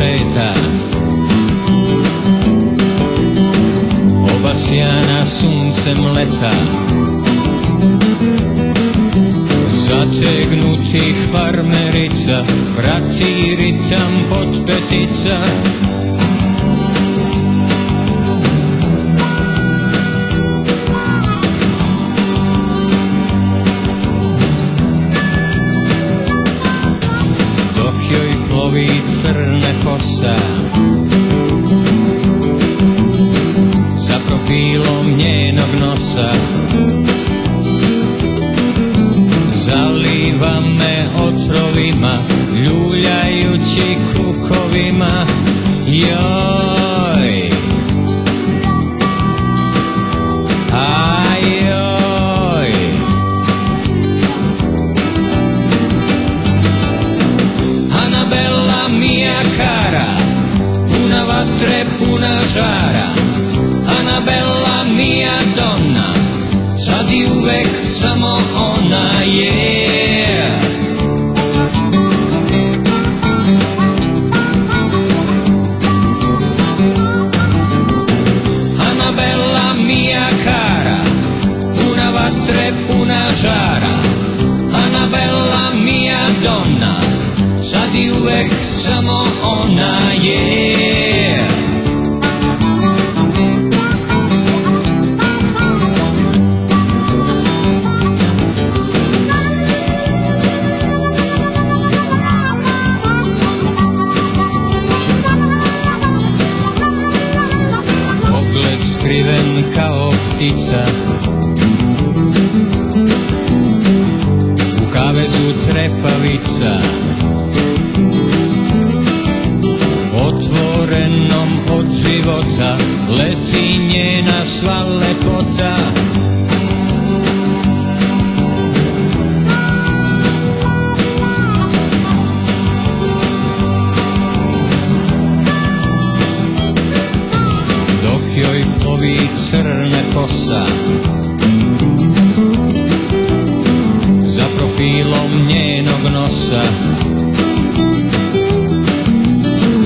šeta, obasjana suncem leta, zategnutih farmerica, prati ritam potpetica. Dok joj plovi crna kosa, za profilom njenog nosa, zaliva me otrovima, ljuljajući kukovima. Joj, ajoj, Anabela mia cara, puna vatre, puna žara, Anabela mia donna, sad i uvek samo ona je. Anabela mia cara, puna vatre, puna žara, Anabela mia donna, sad i uvek samo ona je. Skriven kao ptica, u kavezu trepavica, otvorenom od života, leti njena sva lepota. Joj plovi crna kosa, za profilom njenog nosa,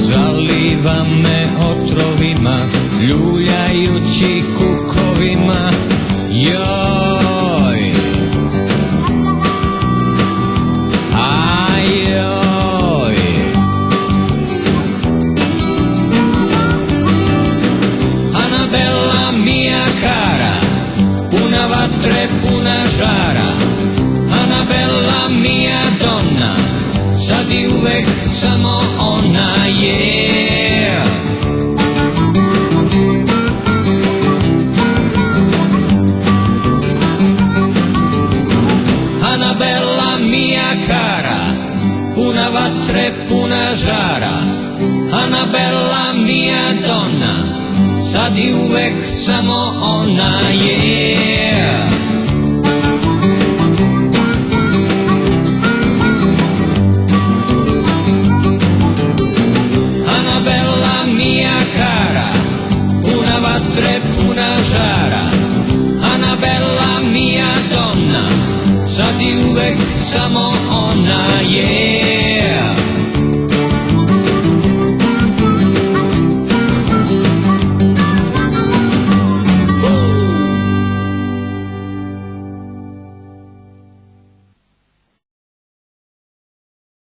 zaliva me otrovima, ljuljajući kukovima. Joj, ajoj, Anabela mia cara, puna vatre, puna žara, Anabela mia donna, sad i uvek samo ona je. Anabela mia cara, puna vatre, puna žara, Anabela mia donna, sad i uvek samo ona je. Anabela mia cara, puna vatre, puna žara, Anabela mia donna, sad i uvek samo ona je.